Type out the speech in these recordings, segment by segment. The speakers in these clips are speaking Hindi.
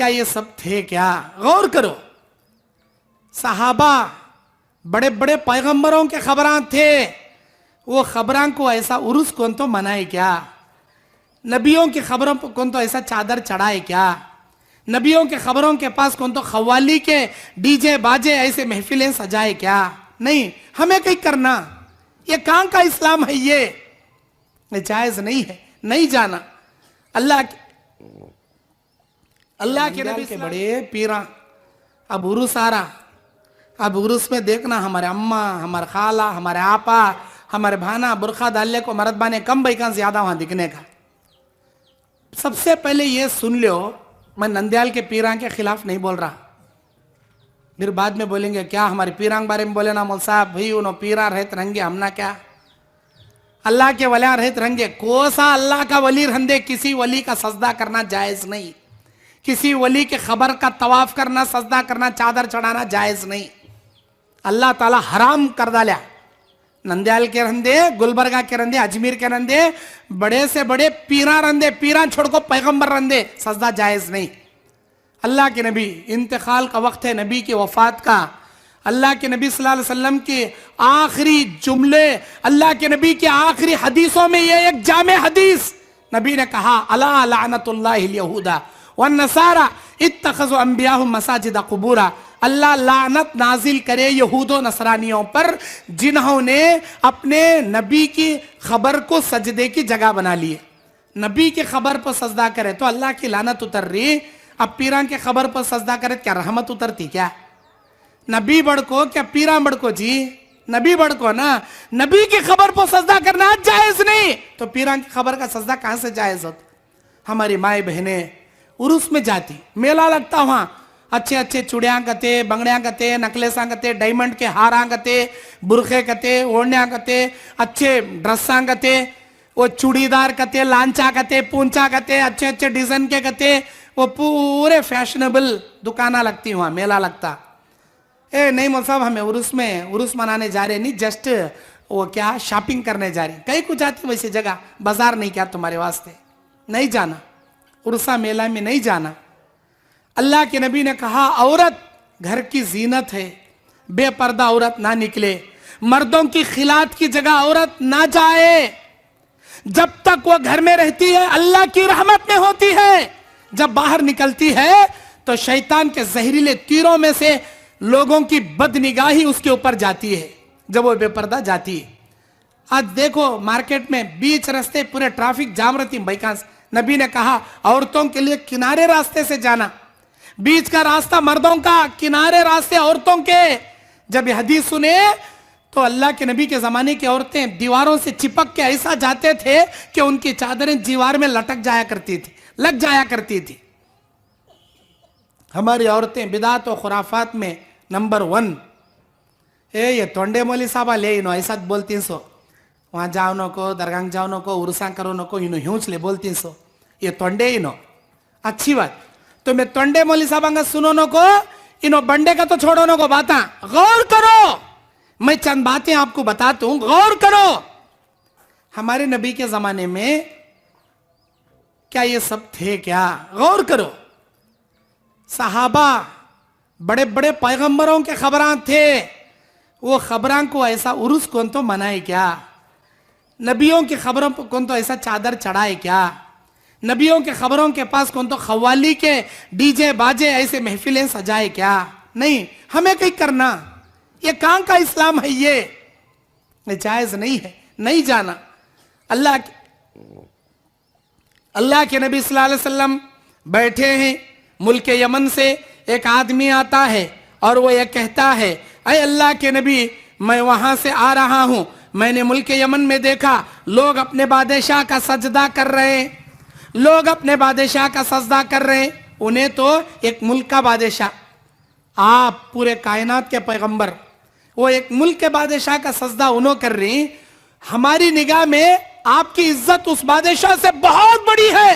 क्या ये सब थे क्या? गौर करो, सहाबा बड़े बड़े पैगंबरों के खबरां थे, वो खबरां को ऐसा उर्स कौन तो मनाए क्या? नबियों की खबरों पर कौन तो ऐसा चादर चढ़ाए क्या? नबियों के खबरों के पास कौन तो खवाली के डीजे बाजे ऐसे महफिलें सजाए क्या? नहीं, हमें कहीं करना, ये कहां का इस्लाम है? ये जायज नहीं है, नहीं जाना। अल्लाह के नबी के बड़े पीरा अब उर्स आ रहा, अब उर्स में देखना हमारे अम्मा, हमारे खाला, हमारे आपा, हमारे भाना बुरखा डालने को मर्द बाने कम भाई का ज्यादा वहां दिखने का। सबसे पहले ये सुन लो, मैं नंदयाल के पीरां के खिलाफ नहीं बोल रहा। फिर बाद में बोलेंगे क्या हमारे पीरां बारे में बोले ना मौल साहब, भाई उन्होंने पीरा रहते रहेंगे, हमना क्या? अल्लाह के वलिया रहते रहेंगे, कोसा अल्लाह का वली रहंदे, किसी वली का सजदा करना जायज नहीं, किसी वली के खबर का तवाफ करना, सजदा करना, चादर चढ़ाना जायज नहीं, अल्लाह ताला हराम कर डाला। नंदयाल के रंदे, गुलबर्गा के रंदे, अजमेर के रंदे, बड़े से बड़े पीरा रंदे, पीरा छोड़ को पैगंबर रंदे, सजदा जायज नहीं। अल्लाह के नबी, इंतकाल का वक्त है नबी की वफात का, अल्लाह के नबी सल्लल्लाहु अलैहि वसल्लम के आखिरी जुमले, अल्लाह के नबी के आखिरी हदीसों में ये एक जामे हदीस नबी ने कहा, अला लानतुल्लाहिल यहूदा वन नसारा इत्तखज़ु अंबियाहुम मसाजिद कुबूरा, अल्लाह लानत नाजिल करे यहूदो नसरानियों पर जिन्होंने अपने नबी की खबर को सजदे की जगह बना लिए। नबी की खबर पर सजदा करे तो अल्लाह की लानत उतर रही, अब पीरा के खबर पर सजदा करे क्या रहमत उतरती क्या? नबी बड़को क्या पीरा बड़को जी? नबी बड़को ना, नबी की खबर पर सजदा करना जायज नहीं, तो पीरा की खबर का सजदा कहां से जायज होता? हमारी माए बहने उर्स में जाती, मेला लगता, वहां अच्छे अच्छे चूड़िया गते, बंगड़िया गते, नकलेसा गते, डायमंड के हारा गते, बुरखे गते, ओढ़निया गते, अच्छे ड्रेसा गते, वो चूड़ीदार गते, लांचा गते, पूंचा गते, अच्छे अच्छे डिजाइन के गते, वो पूरे फैशनेबल दुकाना लगती, वहां मेला लगता। ए नहीं मौल साहब, हमें उर्स मनाने जा रहे नहीं, जस्ट वो क्या शॉपिंग करने जा रही, कहीं कुछ जाती वैसी जगह, बाजार नहीं क्या तुम्हारे वास्ते? नहीं जाना, उर्सा मेला में नहीं जाना। अल्लाह के नबी ने कहा औरत घर की जीनत है, बेपर्दा औरत ना निकले, मर्दों की खिलात की जगह औरत ना जाए, जब तक वो घर में रहती है अल्लाह की रहमत में होती है, जब बाहर निकलती है तो शैतान के जहरीले तीरों में से लोगों की बदनिगाही उसके ऊपर जाती है, जब वो बेपर्दा जाती है। आज देखो मार्केट में बीच रास्ते पूरे ट्रैफिक जाम रहती है, नबी ने कहा औरतों के लिए किनारे रास्ते से जाना, बीच का रास्ता मर्दों का, किनारे रास्ते औरतों के। जब ये हदीस सुने तो अल्लाह के नबी के जमाने की औरतें दीवारों से चिपक के ऐसा जाते थे कि उनकी चादरें दीवार में लटक जाया करती थी, लग जाया करती थी। हमारी औरतें बिदात और खुराफात में नंबर 1। ये तोंडे मोली साहबा ले इनो ऐसा बोलती सो, वहां जाओ नो को, दरगाह जाओ नो को, उर्सा करो नो को, इनो ह्यूच ले बोलती सो, ये तोंडे इनो अच्छी बात। तो मैं तोंडे मोली साहबा सुनो नो को, इनो बंडे का तो छोड़ो नो को बाता। गौर करो, मैं चंद बातें आपको बताता हूं, गौर करो। हमारे नबी के जमाने में क्या ये सब थे क्या? गौर करो, सहाबा बड़े बड़े पैगंबरों के खबरां थे, वो खबरां को ऐसा उर्स कौन तो मनाए क्या? नबियों की खबरों पर कौन तो ऐसा चादर चढ़ाए क्या? नबियों के खबरों के पास कौन तो खवाली के डीजे बाजे ऐसे महफिलें सजाए क्या? नहीं, हमें कहीं करना, ये कहां का इस्लाम है? ये जायज नहीं है, नहीं जाना। अल्लाह के नबी सल्लल्लाहु अलैहि वसल्लम बैठे हैं, मुल्क यमन से एक आदमी आता है और वो ये कहता है, अरे अल्लाह के नबी, मैं वहां से आ रहा हूं, मैंने मुल्क यमन में देखा लोग अपने बादशाह का सजदा कर रहे हैं, लोग अपने बादशाह का सजदा कर रहे हैं। उन्हें तो एक मुल्क का बादशाह, आप पूरे कायनात के पैगंबर, वो एक मुल्क के बादशाह का सजदा उन्हों कर रही, हमारी निगाह में आपकी इज्जत उस बादशाह से बहुत बड़ी है,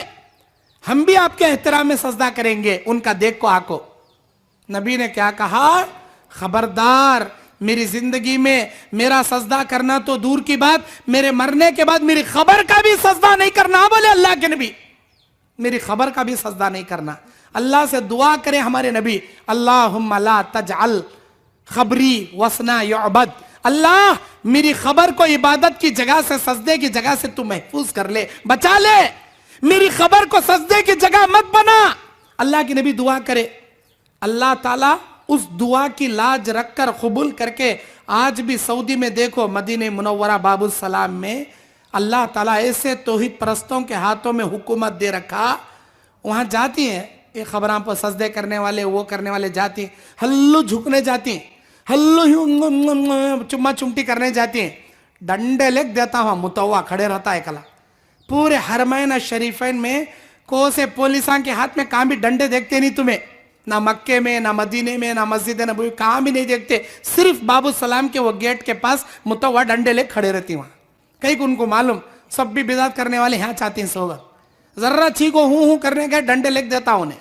हम भी आपके एहतराम में सजदा करेंगे, उनका देख को आको। नबी ने क्या कहा? खबरदार, मेरी जिंदगी में मेरा सजदा करना तो दूर की बात, मेरे मरने के बाद मेरी खबर का भी सजदा नहीं करना, बोले अल्लाह के नबी। मेरी खबर का भी सजदा नहीं करना। अल्लाह से दुआ करे हमारे नबी, अल्लाहुम्मा ला तजअल खबरी वसना युअबद, अल्लाह मेरी खबर को इबादत की जगह से, सजदे की जगह से तू महफूज कर ले, बचा ले, मेरी खबर को सजदे की जगह मत बना। अल्लाह की नबी दुआ करे, अल्लाह ताला उस दुआ की लाज रखकर कबूल करके आज भी सऊदी में देखो, मदीने मुनव्वरा बाबुल सलाम में अल्लाह ताला ऐसे तौहीद परस्तों के हाथों में हुकूमत दे रखा, वहां जाती हैं ये खबरां पर सजदे करने वाले, वो करने वाले जाती हैं, हल्लू झुकने जाती हैं, हल्लू चुम्मा चुमटी करने जाती हैं, डंडे लेक देता हुआ मुतव्वा खड़े रहता है कला। पूरे हरमैन शरीफैन में को से पुलिसां के हाथ में कहाँ भी डंडे देखते नहीं तुम्हें, ना मक्के में, ना मदीने में, ना मस्जिद नबवी, कहाँ भी नहीं देखते। सिर्फ बाबू सलाम के वो गेट के पास मुतव्वा डंडे ले खड़े रहती वहां। कहीं उनको मालूम सब भी बिदात करने वाले यहाँ चाहते हैं सोबत, जर्रा छीको हूं करने के डंडे लेके देता उन्हें,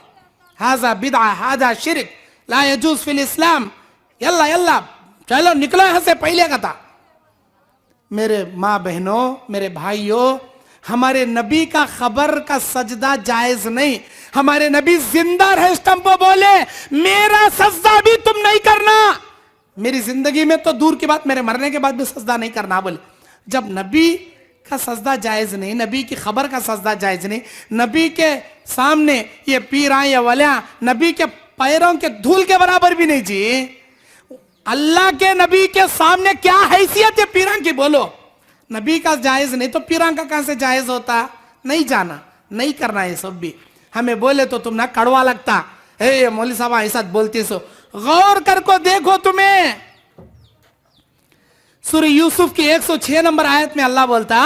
हाजा बिदा हाजा शिरक ला यजूज फिल इस्लाम, यल्ला यल्ला चलो निकलो यहां से पहले का था। मेरे माँ बहनों, मेरे भाइयों, हमारे नबी का खबर का सजदा जायज नहीं। हमारे नबी जिंदा रहे स्टंप बोले मेरा सजदा भी तुम नहीं करना, मेरी जिंदगी में तो दूर की बात, मेरे मरने के बाद भी सजदा नहीं करना। बोले जब नबी का सजदा जायज नहीं, नबी की खबर का सजदा जायज नहीं, नबी के सामने ये पीरा या वलिया नबी के पैरों के धूल के बराबर भी नहीं जी। अल्लाह के नबी के सामने क्या हैसियत है पीरा की, बोलो। नबी का जायज नहीं तो पीरा का कहां से जायज होता। नहीं जाना, नहीं करना ये सब भी। हमें बोले तो तुम ना कड़वा लगता है, मौलवी साहब ऐसा बोलती सो, गौर कर को देखो तुम्हें। सूरह यूसुफ की 106 नंबर आयत में अल्लाह बोलता,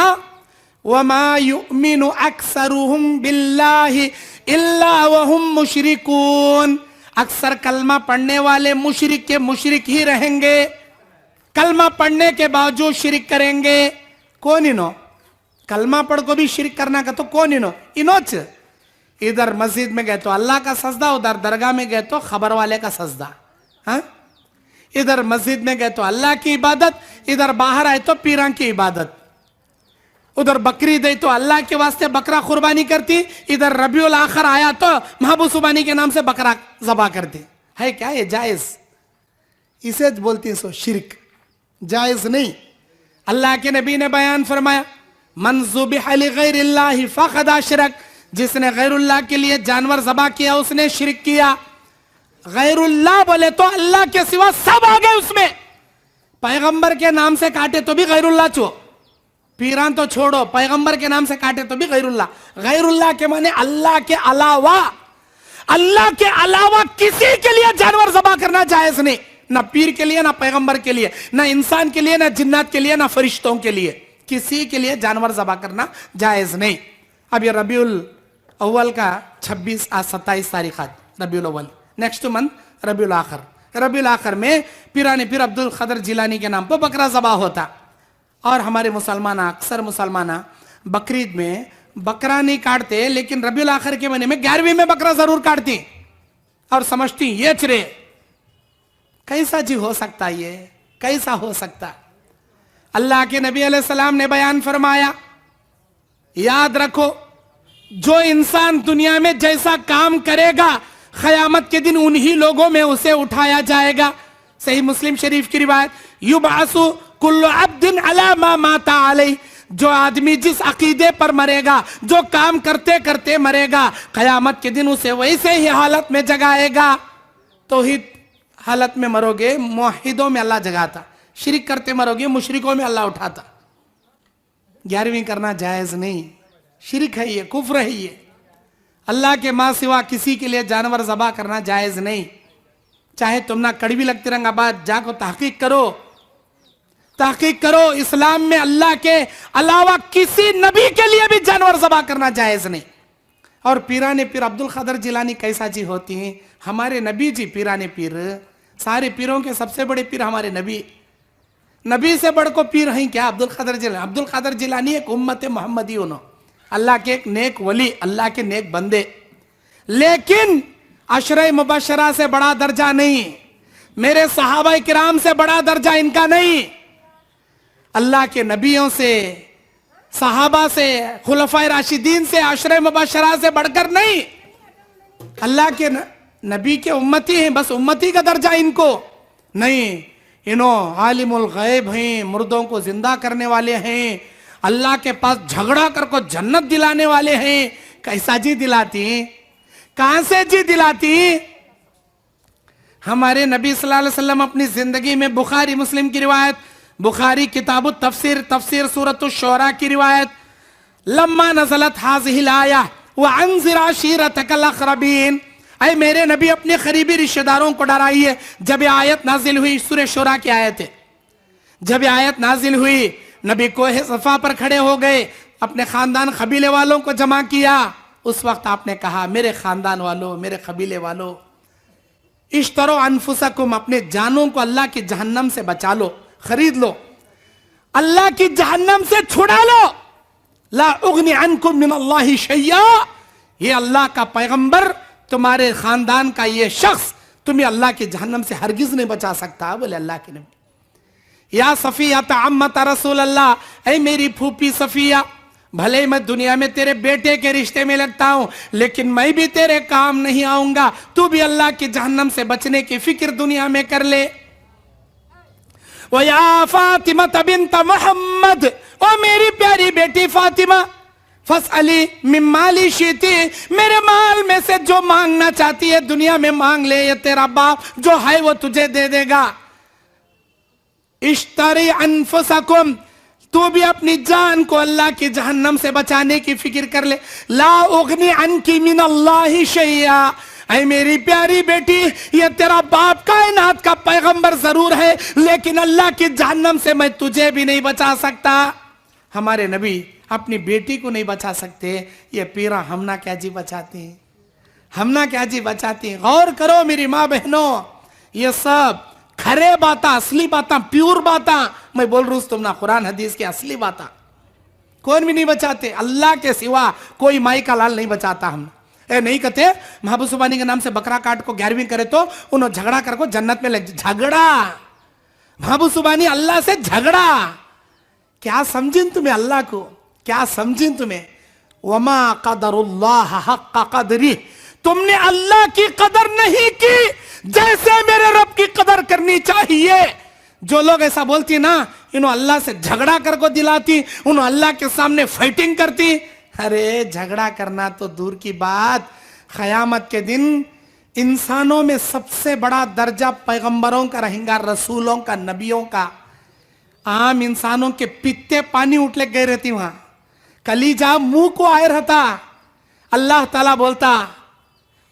वमा युमिनु अक्सरुहुम बिल्लाहि इल्ला वहुम मुशरिकून, अक्सर कलमा पढ़ने वाले मुशरिक के मुशरिक ही रहेंगे, कलमा पढ़ने के बावजूद शिरिक करेंगे। कौन इनो कलमा पढ़ को भी शिरिक करना का, तो कौन इनो इनोच। इधर मस्जिद में गए तो अल्लाह का सजदा, उधर दरगाह में गए तो खबर वाले का सजदा। हाँ, इधर मस्जिद में गए तो अल्लाह की इबादत, इधर बाहर आए तो पीरा की इबादत। उधर बकरी दे तो अल्लाह के वास्ते बकरा कुर्बानी करती, इधर रबीउल आखिर आया तो महबूब सुबानी के नाम से बकरा जबा करती। है क्या ये जायज? इसे बोलती सो शिरक, जायज नहीं। अल्लाह के नबी ने बयान फरमाया, मन ज़ुबिह लिगैरिल्लाहि फ़क़द अशरक, जिसने गैरुल्लाह के लिए जानवर ज़बा किया उसने शिरक किया। गैरुल्लाह बोले तो अल्लाह के सिवा सब आ गए उसमें। पैगंबर के नाम से काटे तो भी गैरुल्लाह छो, पीरान तो छोड़ो, पैगंबर के नाम से काटे तो भी गैरुल्लाह। गैरुल्लाह के माने अल्लाह के अलावा, अल्लाह के अलावा किसी के लिए जानवर ज़बा करना जायज नहीं। ना पीर के लिए, ना पैगंबर के लिए, ना इंसान के लिए, ना जिन्नात के लिए, ना फरिश्तों के लिए, किसी के लिए जानवर ज़बा करना जायज नहीं। अब ये रबीउल अव्वल का 26 आज 27 तारीख आज रबीउल अव्वल, नेक्स्ट मंथ रबीउल आखिर। रबीउल आखिर में पीराने पीर अब्दुल कदर जिलानी के नाम पर बकरा ज़बा होता। और हमारे मुसलमान, अक्सर मुसलमान बकरीद में बकरा नहीं काटते, लेकिन रबीउल आखिर के महीने में 11वीं में बकरा जरूर काटती और समझती ये चरे। कैसा जी हो सकता, ये कैसा हो सकता? अल्लाह के नबी अलैहिस्सलाम ने बयान फरमाया, याद रखो जो इंसान दुनिया में जैसा काम करेगा क़यामत के दिन उन्हीं लोगों में उसे उठाया जाएगा। सही मुस्लिम शरीफ की रिवायत, युबअसु कुल्लु अब्दिन अला मा माता अलैहि, जो आदमी जिस अकीदे पर मरेगा, जो काम करते करते मरेगा, क़यामत के दिन उसे वैसे ही हालत में जगाएगा। तौहीद हालत में मरोगे मुवहिदों में अल्लाह जगाता, शिरिक करते मरोगे मुशरिकों में अल्लाह उठाता। 11वीं करना जायज नहीं, शिरिक है ये, कुफ्र है ये। अल्लाह के माँ सिवा किसी के लिए जानवर ज़बा करना जायज नहीं। चाहे तुम ना कड़वी लगती रंगा बात, जाको तहकीक करो, तहकीक करो। इस्लाम में अल्लाह के अलावा किसी नबी के लिए भी जानवर ज़बा करना जायज नहीं। और पीराने पीर अब्दुल कदर जिलानी कैसा जी होती हैं? हमारे नबी जी पीराने पीर, सारे पीरों के सबसे बड़े पीर हमारे नबी, नबी से बढ़ को पीर हैं क्या? अब्दुल कदर जिलानी। अब्दुल कदर जिलानी एक उम्मत मोहम्मदी, उन्होंने अल्लाह के एक नेक वली, अल्लाह के नेक बंदे, लेकिन अशरे मुबशरा से बड़ा दर्जा नहीं, मेरे सहाबा किराम से बड़ा दर्जा इनका नहीं। अल्लाह के नबियों से सहाबा से, खुलफाए राशिदीन से, आशरे मुबशरा से बढ़कर नहीं। अल्लाह के नबी के उम्मती हैं, बस उम्मती का दर्जा इनको नहीं। इन्हों आलिमुल गैब हैं, मुर्दों को जिंदा करने वाले हैं, अल्लाह के पास झगड़ा कर को जन्नत दिलाने वाले हैं। कैसा जी दिलाती, कहां से जी दिलाती? हमारे नबी सल्लल्लाहु अलैहि वसल्लम अपनी जिंदगी में, बुखारी मुस्लिम की रिवायत, बुखारी किताबुत तफसीर, तफसीर सूरतुश शुअरा की रिवायत, लम्मा नज़लत हाज़िहिल आया व अंज़िर अशीरतकल अक़रबीन, ऐ मेरे नबी अपने करीबी रिश्तेदारों को डराइए। जब ये आयत नाजिल हुई, सूरह शुरा की आयत है, जब ये आयत नाजिल हुई, नबी कोहे सफा पर खड़े हो गए, अपने खानदान कबीले वालों को जमा किया। उस वक्त आपने कहा, मेरे खानदान वालों, मेरे कबीले वालों, इश्तरो अनफुसकुम, अपने जानों को अल्लाह की जहन्नम से बचा लो, खरीद लो, अल्लाह की जहन्नम से छुड़ा लो। ला उगनी अन्कुम मिन अल्लाहि शैया, ये अल्लाह का पैगंबर, तुम्हारे खानदान का ये शख्स तुम्हें अल्लाह की जहन्नम से हरगिज नहीं बचा सकता। बोले अल्लाह के नबी, या सफिया अम्मत रसूल अल्लाह, ऐ मेरी फूफी सफिया, भले मैं दुनिया में तेरे बेटे के रिश्ते में लगता हूं, लेकिन मैं भी तेरे काम नहीं आऊंगा। तू भी अल्लाह की जहन्नम से बचने की फिक्र दुनिया में कर ले। या फातिमा बिन्त मोहम्मद, ओ मेरी प्यारी बेटी फातिमा, फसअली मिन माली शीती, मेरे माल में से जो मांगना चाहती है दुनिया में मांग ले, ये तेरा बाप जो है वो तुझे दे देगा। इश्तरी अनफुसकुम, तू भी अपनी जान को अल्लाह की जहन्नम से बचाने की फिक्र कर ले। ला उगनी अनकी मिन अल्लाहि शैया, ऐ मेरी प्यारी बेटी, ये तेरा बाप कायनात का पैगंबर जरूर है, लेकिन अल्लाह की जहन्नम से मैं तुझे भी नहीं बचा सकता। हमारे नबी अपनी बेटी को नहीं बचा सकते, ये पीरा हमना क्या जी बचाते हैं, हमना क्या जी बचाते हैं। गौर करो मेरी माँ बहनों, ये सब खरे बाता, असली बाता, प्योर बाता मैं बोल रहा हूं, तुम ना कुरान हदीस की असली बाता कौन भी नहीं बचाते। अल्लाह के सिवा कोई माई का लाल नहीं बचाता। हम नहीं कहते महबूब सुबानी के नाम से बकरा काट को 11वीं करे तो उन्होंने झगड़ा कर को जन्नत में लग, झगड़ा महबूब सुबानी अल्लाह से झगड़ा। क्या समझिन तुम्हें अल्लाह को, क्या समझिन तुम्हें? वमा कदरुल्लाह हक्का कदरी, तुमने अल्लाह की कदर नहीं की जैसे मेरे रब की कदर करनी चाहिए। जो लोग ऐसा बोलती ना, इन्हों अल्लाह से झगड़ा कर को दिलाती, उन्हों अल्लाह के सामने फाइटिंग करती। अरे झगड़ा करना तो दूर की बात, क़यामत के दिन इंसानों में सबसे बड़ा दर्जा पैगंबरों का रहेगा, रसूलों का, नबियों का। आम इंसानों के पित्ते पानी उठले गए रहती, वहां कलीजा मुंह को आए रहता। अल्लाह ताला बोलता,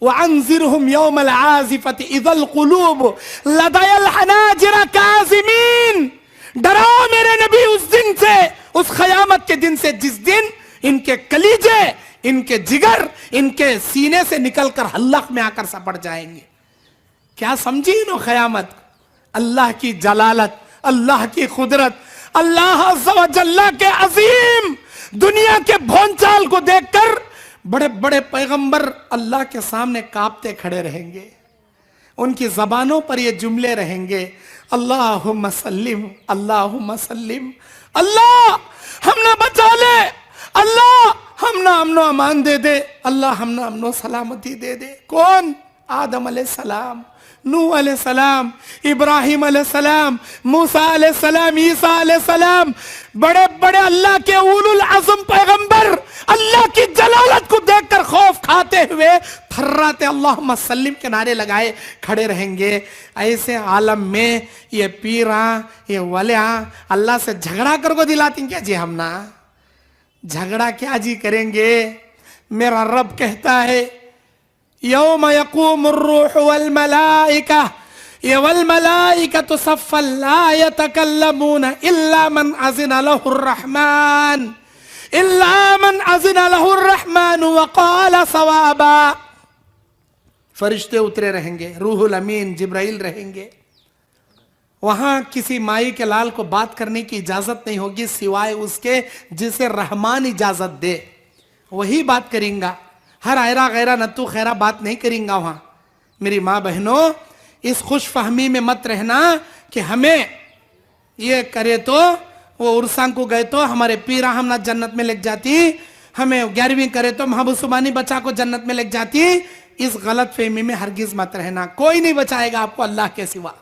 वअंज़िरहुम यौमल आज़िफ़ति इज़ल क़ुलूब लदयल हनाजिर काज़िमीन, डराओ मेरे नबी उस दिन से, उस क़यामत के दिन से जिस दिन इनके कलीजे, इनके जिगर, इनके सीने से निकलकर हल्लक में आकर सपट जाएंगे। क्या समझी नो क़यामत? अल्लाह की जलालत, अल्लाह की कुदरत, अल्लाह अज़्ज़ व जल्ला के अजीम दुनिया के भोंचाल को देखकर बड़े बड़े पैगंबर अल्लाह के सामने कांपते खड़े रहेंगे। उनकी जबानों पर ये जुमले रहेंगे, अल्लाहुम्मा सल्लिम, अल्लाहुम्मा सल्लिम, अल्लाह हमने बचा ले, अल्लाह हमना अमनो अमान दे दे, अल्लाह हमना अमनो सलामती दे दे। कौन? आदम अलैहिस्सलाम, नूह अलैहिस्सलाम, इब्राहिम अलैहिस्सलाम, मूसा अलैहिस्सलाम, ईसा अलैहिस्सलाम, बड़े बड़े अल्लाह के उलुल अज़म पैगंबर अल्लाह की जलालत को देखकर खौफ खाते हुए फर्राते अल्लाहुम्मा सल्लिम के नारे लगाए खड़े रहेंगे। ऐसे आलम में ये पीरा, ये वलिया अल्लाह से झगड़ा कर को दिलाती क्या जी? हम ना झगड़ा क्या जी करेंगे? मेरा रब कहता है, यौम यक़ूमुर रूह वल मलाइका वल मलाइकतु सफ़्फ़न ला यतकल्लमूना इल्ला मन अज़िना लहुर रहमान, इल्ला मन अज़िना लहुर रहमान व क़ाल सवाबा। फरिश्ते उतरे रहेंगे, रूहुल अमीन जिब्राइल रहेंगे। वहां किसी माई के लाल को बात करने की इजाजत नहीं होगी सिवाय उसके जिसे रहमान इजाजत दे, वही बात करेंगा। हर आयरा गैरा नत्तू खैरा बात नहीं करेंगा वहां। मेरी माँ बहनों, इस खुश फहमी में मत रहना कि हमें ये करे तो वो उर्सांग को गए तो हमारे पीरा हमना जन्नत में लेके जाती, हमें 11वीं करे तो महबूब सुबानी बच्चा को जन्नत में लेके जाती। इस गलत फहमी में हरगिज मत रहना, कोई नहीं बचाएगा आपको अल्लाह के सिवा।